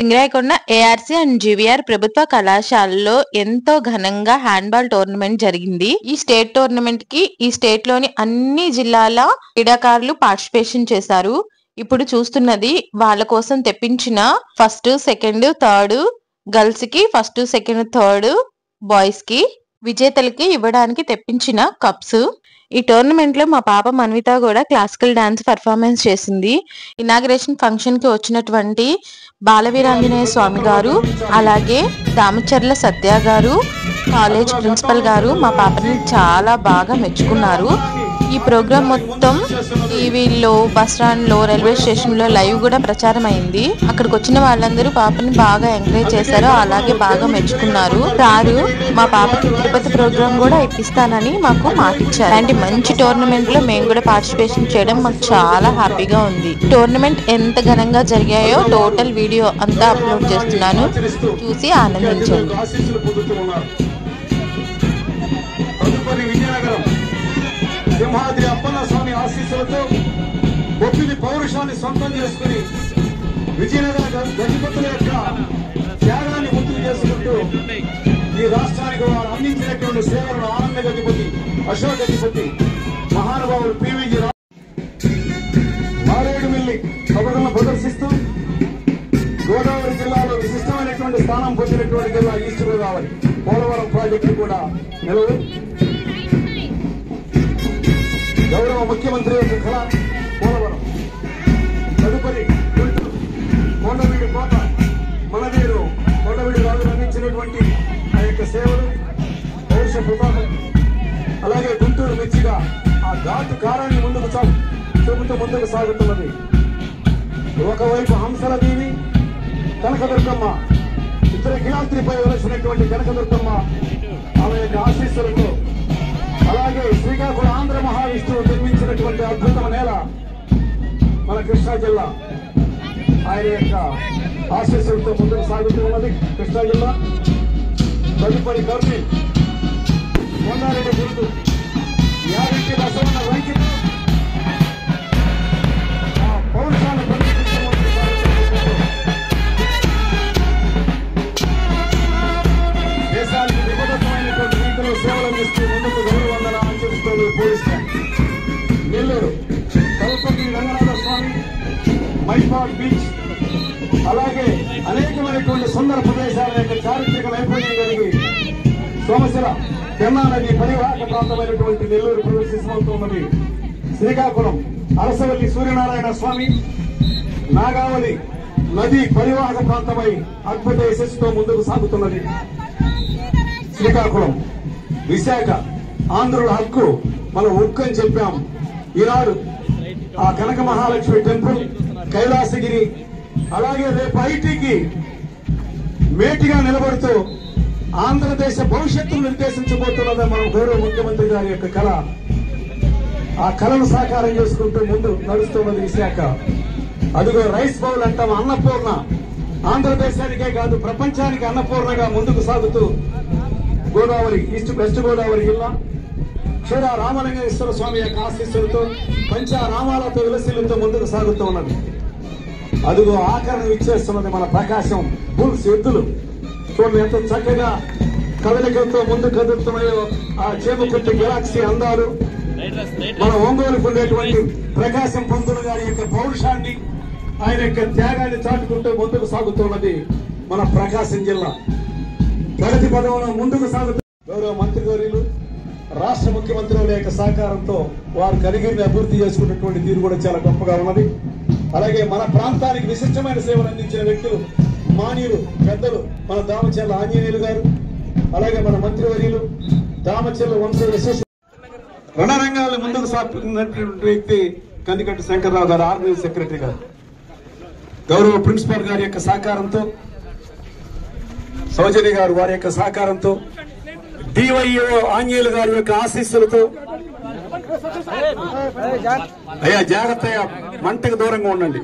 Singarayakonda ARC and GVR ప్రభుత్వ కళాశాలలో ఎంతో ఘనంగా హ్యాండ్బాల్ టోర్నమెంట్ జరిగింది. ఈ స్టేట్ టోర్నమెంట్ కి ఈ స్టేట్ లోని అన్ని జిల్లాల క్రీడాకారులు పార్టిసిపేషన్ చేశారు. ఇప్పుడు చూస్తున్నది వాళ్ళ కోసం తెప్పించిన ఫస్ట్, సెకండ్, థర్డ్ గర్ల్స్ కి, ఫస్ట్, సెకండ్, థర్డ్ బాయ్స్ కి విజేతలకి ఇవ్వడానికి తెప్పించిన కప్స్. ఈ టోర్నమెంట్ లో మా పాప మన్విత కూడా క్లాసికల్ డాన్స్ పర్ఫార్మెన్స్ చేసింది. ఇనాగ్రేషన్ ఫంక్షన్ కి వచ్చినటువంటి బాలవీరాంజనేయ స్వామి గారు, అలాగే దామచర్ల సత్య గారు, కాలేజ్ ప్రిన్సిపల్ గారు మా పాపని చాలా బాగా మెచ్చుకున్నారు. ఈ ప్రోగ్రామ్ మొత్తం టీవీలో, బస్ స్టాండ్ లో, రైల్వే స్టేషన్ లో లైవ్ కూడా ప్రచారం అయింది. అక్కడికి వచ్చిన వాళ్ళందరూ పాపని బాగా ఎంకరేజ్ చేశారు, అలాగే బాగా మెచ్చుకున్నారు. సారు మా పాపకి తిరుపతి ప్రోగ్రామ్ కూడా ఇప్పిస్తానని మాకు మాట ఇచ్చారు. అలాంటి మంచి టోర్నమెంట్ లో మేము కూడా పార్టిసిపేషన్ చేయడం మాకు చాలా హ్యాపీగా ఉంది. టోర్నమెంట్ ఎంత ఘనంగా జరిగాయో టోటల్ వీడియో అంతా అప్లోడ్ చేస్తున్నాను, చూసి ఆనందించండి. సింహాద్రి అప్పన్న స్వామి ఆశీస్సులతో ఒత్తిడి పౌరుషాన్ని సొంతం చేసుకుని విజయనగర గజపతుల యొక్క త్యాగాన్ని గుర్తు చేసుకుంటూ ఈ రాష్ట్రానికి వారు అందించినటువంటి సేవలను ఆనంద గజపతి, అశోక్ గజపతి, మహానుభావులు పివిజి మారేడుమిల్లి కబడులను ప్రదర్శిస్తూ గోదావరి జిల్లాలో విశిష్టమైనటువంటి స్థానం పొందినటువంటి జిల్లా ఈస్ట్ గోదావరి. పోలవరం ప్రాజెక్టు కూడా నిలవు. గౌరవ ముఖ్యమంత్రి యొక్క కళ పోలవరం. తదుపరి గుంటూరు కొండవీడి కోట మనదేరు కొండవీడి రాజు అందించినటువంటి ఆ యొక్క సేవలు, పౌరుష ప్రతాపం, అలాగే గుంటూరు మిర్చిగా ఆ ఘాటు కారాన్ని ముందుకు చూపుతూ ముందుకు సాగుతున్నది. ఒకవైపు హంసల దేవి, కనకదుర్గమ్మ, ఇద్దరు గిలాద్రిపై వెలసినటువంటి కనకదుర్గమ్మ ఆమె యొక్క ఆశీస్సులతో, అలాగే శ్రీకాకుళం ఆంధ్ర మహావిష్ణువు నిర్మించినటువంటి అద్భుతమైన నేల మన కృష్ణా జిల్లా. ఆయన యొక్క ఆశీస్సులతో ముందుకు సాగుతూ ఉన్నది కృష్ణా జిల్లా. తదుపరి కర్మి కొండారెడ్డి గుర్తు యాగంటి బసవన్న వైద్యులు పౌరుషాన్ని దేశానికి విపరీతమైనటువంటి రీతిలో సేవలు అందిస్తూ ముందుకు గౌరవందన ఆచరిస్తూ పోలీస్ నెల్లూరు తలపతి రంగనాథ స్వామి, మైపాడ్ బీచ్, అలాగే అనేకమైనటువంటి సుందర ప్రదేశాల యొక్క చారిత్రక నైపుణ్యం కలిగి సోమశిల పెన్నా నది పరివాహక ప్రాంతమైనటువంటి నెల్లూరు ప్రదర్శిస్తోన్నది. శ్రీకాకుళం అరసవల్లి సూర్యనారాయణ స్వామి, నాగావళి నది పరివాహక ప్రాంతమై అద్భుత యశస్సుతో ముందుకు సాగుతున్నది. శ్రీకాకుళం, విశాఖ ఆంధ్రుల హక్కు మన ఉక్కు అని చెప్పాం. ఈనాడు ఆ కనక మహాలక్ష్మి టెంపుల్, కైలాసగిరి, అలాగే రేపు ఐటీకి మేటిగా నిలబడుతూ ఆంధ్రదేశ్ భవిష్యత్తును నిర్దేశించబోతున్నది మన గౌరవ ముఖ్యమంత్రి గారి యొక్క కళ. ఆ కళను సాకారం చేసుకుంటూ ముందు నడుస్తున్నది విశాఖ. అదిగో రైస్ బౌల్ అంటాం, అన్నపూర్ణ. ఆంధ్రదేశానికే కాదు ప్రపంచానికి అన్నపూర్ణగా ముందుకు సాగుతూ గోదావరి వెస్ట్ గోదావరి జిల్లా క్షీర రామలింగేశ్వర స్వామి యొక్క ఆశీస్సులతో పంచారామాలతో విలసిలతో ముందుకు సాగుతూ ఉన్నది. అదిగో ఆకరణ ఇచ్చేస్తున్నది మన ప్రకాశం బుల్స్ ఎద్దులు. చూడండి ఎంత చక్కగా కదలికలతో ముందు కదులుతున్నాయో ఆ చేమకుట్టి గెలాక్సీ అందాలు. మన ఒంగోలుకు ఉండేటువంటి ప్రకాశం పంతులు గారి యొక్క పౌరుషాన్ని, ఆయన యొక్క త్యాగాన్ని చాటుకుంటూ ముందుకు సాగుతున్నది మన ప్రకాశం జిల్లా. ప్రగతి పదంలో ముందుకు సాగుతూ గౌరవ మంత్రివర్యులు, రాష్ట్ర ముఖ్యమంత్రుల యొక్క సహకారంతో వారు కనిగిరిని అభివృద్ధి చేసుకున్నటువంటి తీరు కూడా చాలా గొప్పగా ఉన్నది. అలాగే మన ప్రాంతానికి విశిష్టమైన సేవలు అందించిన వ్యక్తులు, మాన్యులు, పెద్దలు మన దామచర్ల ఆంజనేయులు గారు, అలాగే మన మంత్రివర్యులు దామచర్ల వంశ యశస్సు రణరంగాలను ముందుకు సాగుతున్నటువంటి వ్యక్తి కందికట్టు శంకర్రావు గారు, ఆర్గనైజ్ సెక్రటరీ గారు. గౌరవ ప్రిన్సిపాల్ గారి యొక్క సహకారంతో, సౌజన్య గారు వారి యొక్క సహకారంతో, డివైఓ ఆంజనేయులు గారి యొక్క ఆశీస్సులతో, అయ్యా జాగ్రత్త, మంటకు దూరంగా ఉండండి,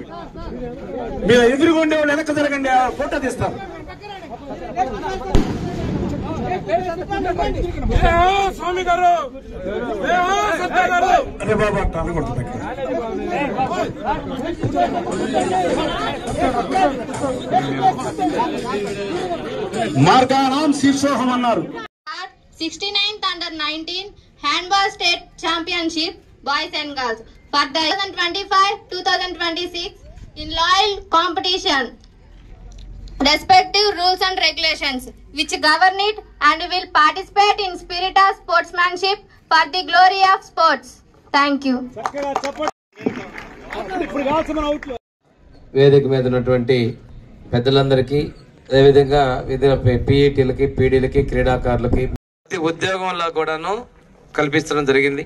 మీరు ఎదురుగుండే వాళ్ళు వెనక్కి జరగండి, ఫోటో తీస్తారు. స్వామి గారు సత్య గారు అరే బాబా అంటారు కొడుతుంది మార్గానాం శీర్షోహం అన్నారు. 69th under-19 handball state championship boys and girls for the 2025-2026 in loyal competition. Respective rules and regulations which govern it and will participate in spirit of sportsmanship for the glory of sports. Thank you. వేదిక మీద ఉన్నటువంటి పెద్దలందరికీ అదేవిధంగా పీఈటీలకి పీడీలకి క్రీడాకారులకి ఉద్యోగంలో కూడాను కల్పించడం జరిగింది.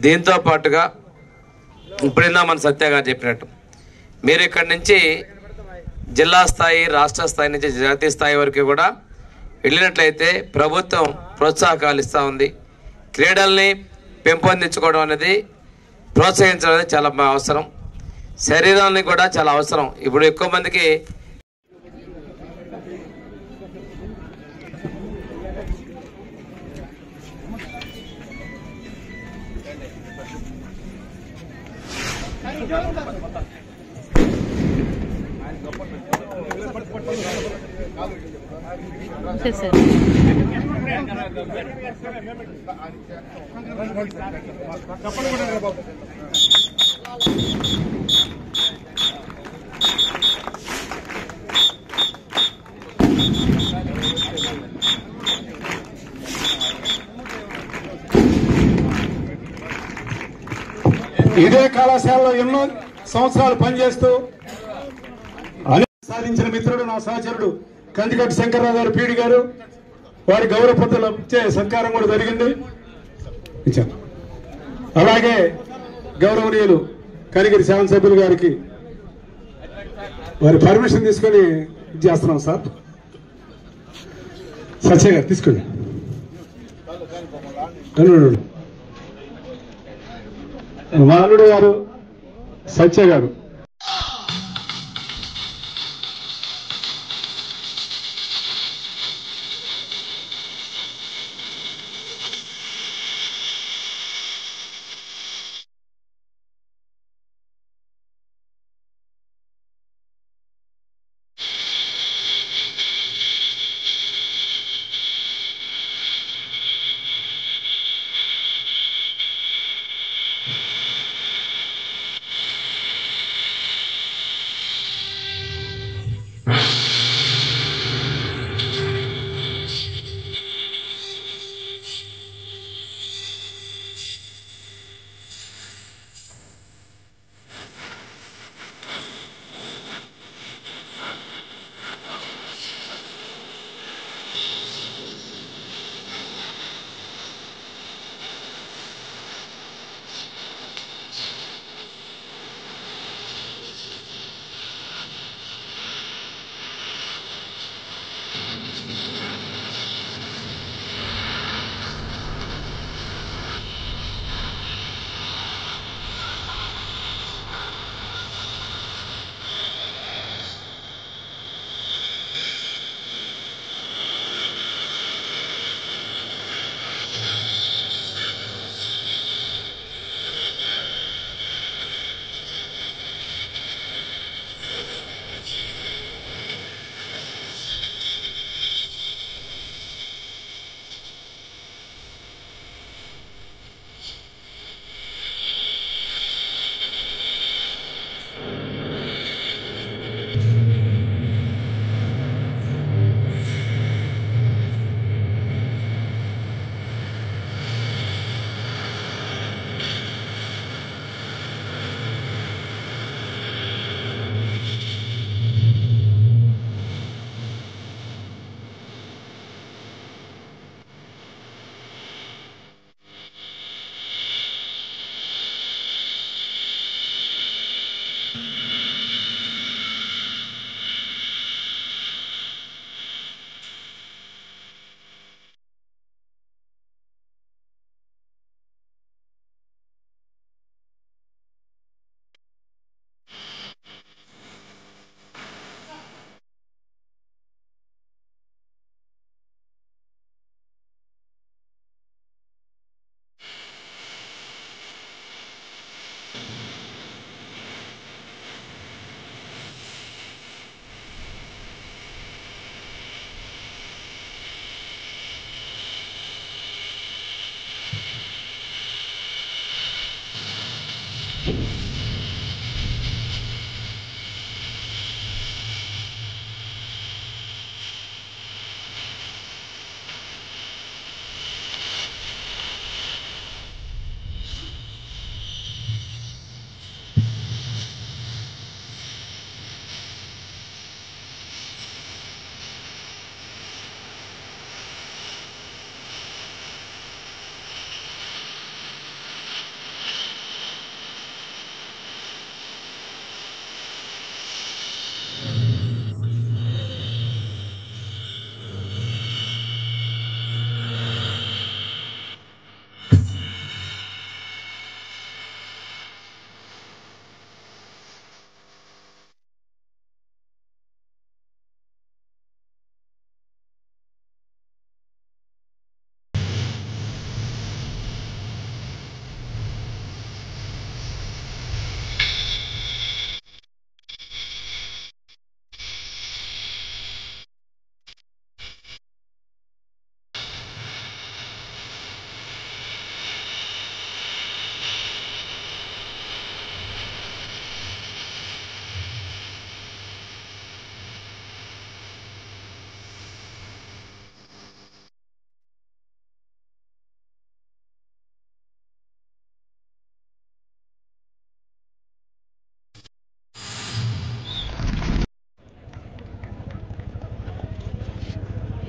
దీంతో పాటుగా ఇప్పుడైనా మన సత్య గారు చెప్పినట్టు మీరు ఇక్కడి నుంచి జిల్లా స్థాయి రాష్ట్ర స్థాయి నుంచి జాతీయ స్థాయి వరకు కూడా వెళ్ళినట్లయితే ప్రభుత్వం ప్రోత్సాహకాలు ఇస్తూ ఉంది. క్రీడల్ని పెంపొందించుకోవడం అనేది ప్రోత్సహించడం అనేది చాలా అవసరం. శరీరాన్ని కూడా చాలా అవసరం. ఇప్పుడు ఎక్కువ మందికి ఇదే కళాశాలలో ఎన్నో సంవత్సరాలు పనిచేస్తూ సాధించిన మిత్రుడు నా సహచరుడు కందికట్టు శంకర్రావు గారు పీడి గారు వారి గౌరవ పత్రాలు ఇచ్చే సత్కారం కూడా జరిగింది. అలాగే గౌరవనీయులు కనిగిరి శాసనసభ్యులు గారికి వారి పర్మిషన్ తీసుకొని చేస్తున్నాం సార్. సత్య గారు తీసుకోండి. మాలుడు గారు సత్య గారు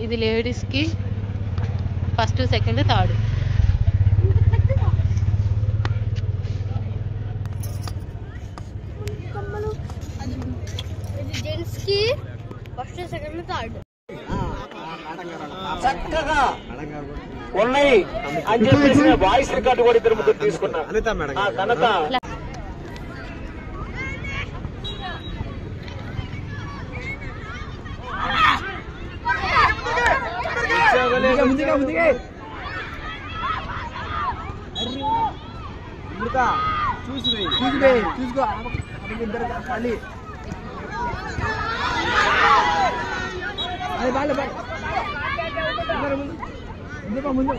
ఇది లేడీస్కి ఫస్ట్, సెకండ్, థర్డ్. జెంట్స్కి ఫస్ట్, సెకండ్, థర్డ్. చక్కగా ఉన్నాయి అని చెప్పేసి వాయిస్ రికార్డు కూడా ఇద్దరు ముగ్గురు తీసుకున్నారు. ఆ ఘనత చూసుకో ముందు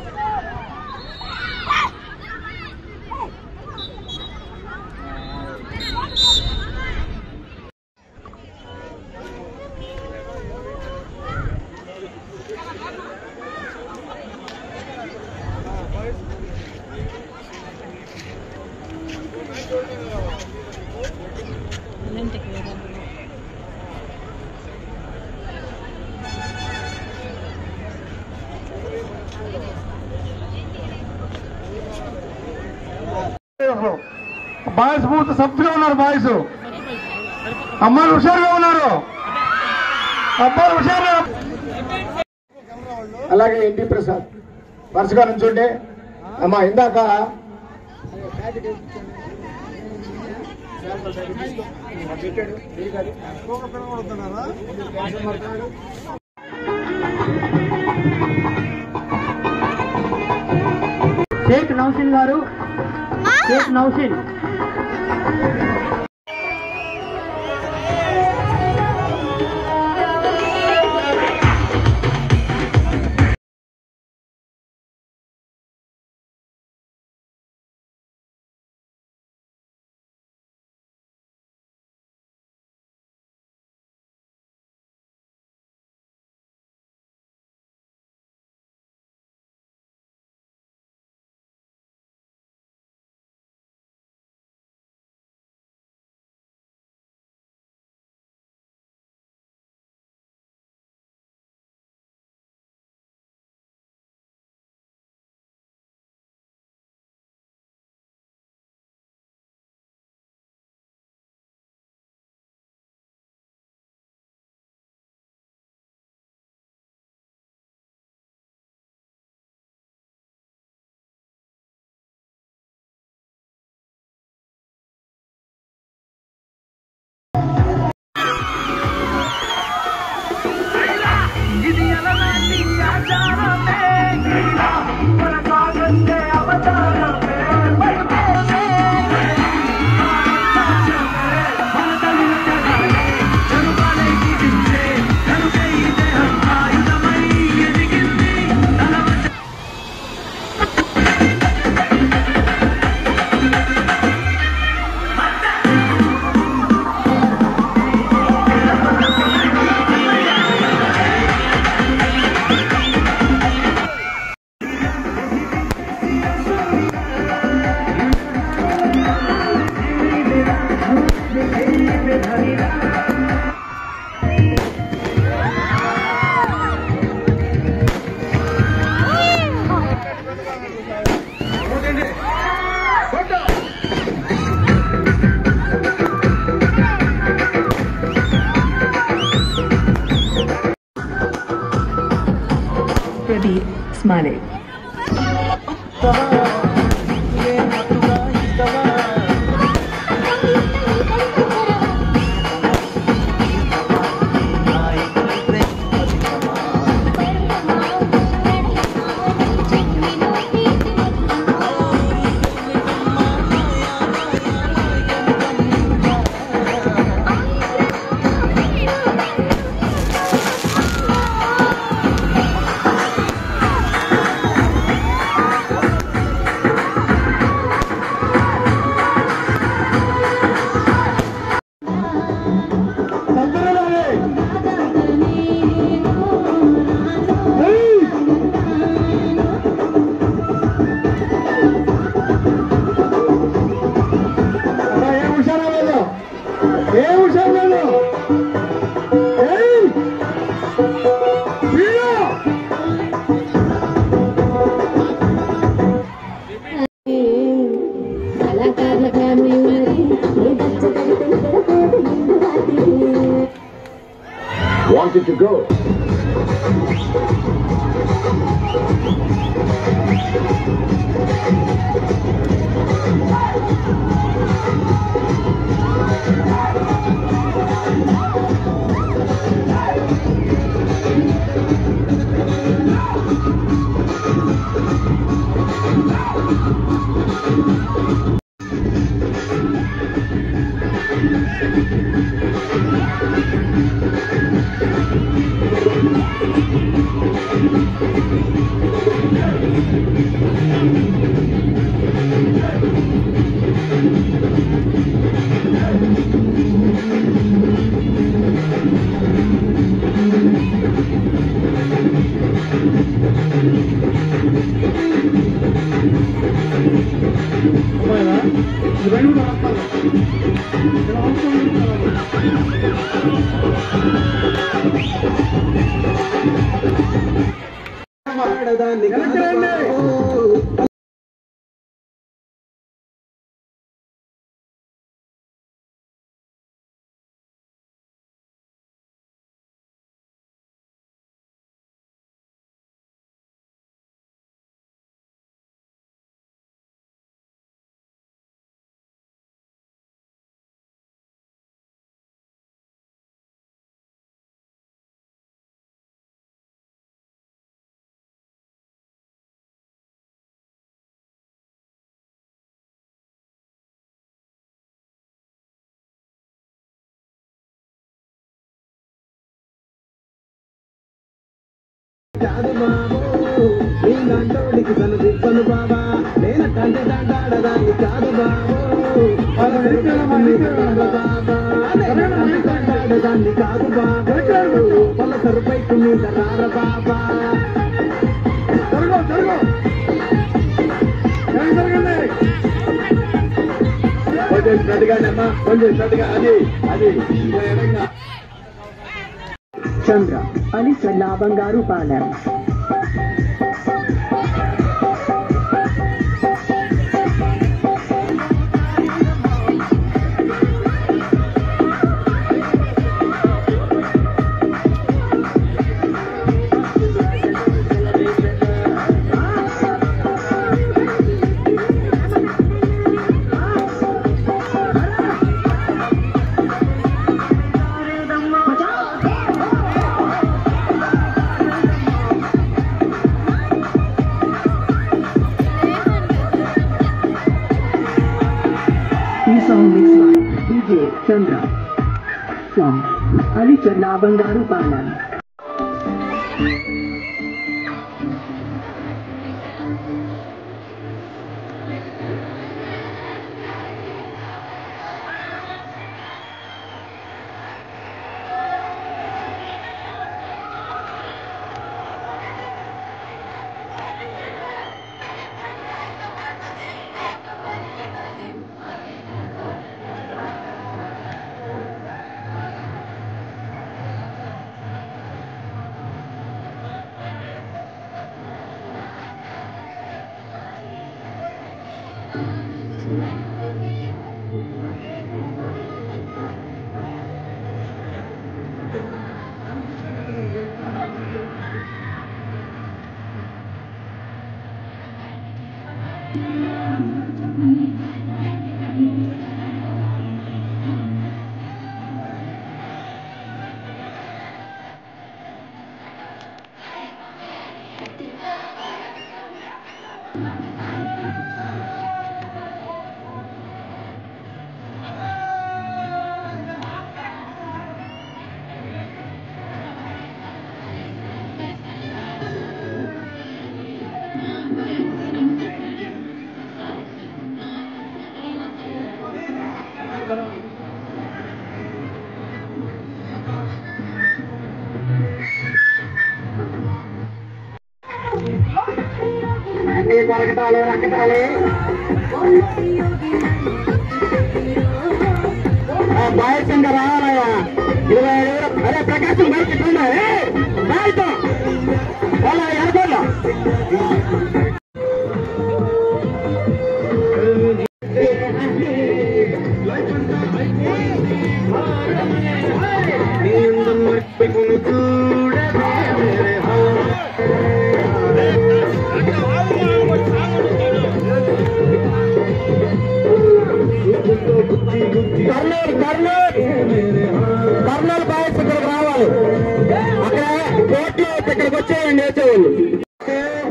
బాయ్స్ బూత్ సబ్గా ఉన్నారు. బాయ్స్ అమ్మాయిలు హుషారుగా ఉన్నారు. అబ్బాయిలు హుషారుగా. అలాగే ఎన్టీ ప్రసాద్ వరుసగా నుంచుంటే అమ్మా ఇందాక షేక్ నౌషిన్ గారు, Sheikh Naushin Pradeep Smale. to go. కాదు బాబు నీ దండోడికి తను దిప్పను బాబా నేను తండ్రి దండాడదాన్ని కాదు బాబు దండాడదాన్ని కాదు బాబు పొల సరుపైకు మీద రార బాబా కొంచెం శ్రద్ధగానే అమ్మా కొంచెం శ్రద్ధగా అది చంద్ర అలీసల్లా బంగారు Palem. Song mixed by DJ Chandra from Alichalla Bangaru Palam. బాయసంగా రావాలయ్యా 25 అరే ప్రకాశం బయట బాయ్తో వాళ్ళ ఎనకోళ్ళ నీ అందం మర్చిపోను కర్నూలు బాయ్స్ ఇక్కడికి రావాలి. అక్కడ కోర్టులో ఇక్కడికి వచ్చేయండి వేసేవాళ్ళు.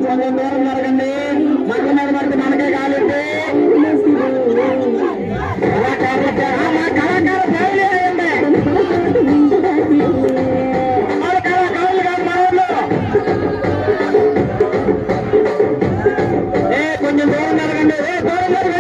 కొంచెం దూరం జరగండి. మధ్య మీద పడితే మనకే కాలండి. కళాకారులు ఫ్యామిలీ అయ్యండి. కళాకారులు కాదు మన వాళ్ళు. కొంచెం దూరం జరగండి. దూరం జరగండి.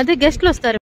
అదే గెస్ట్లు వస్తారు.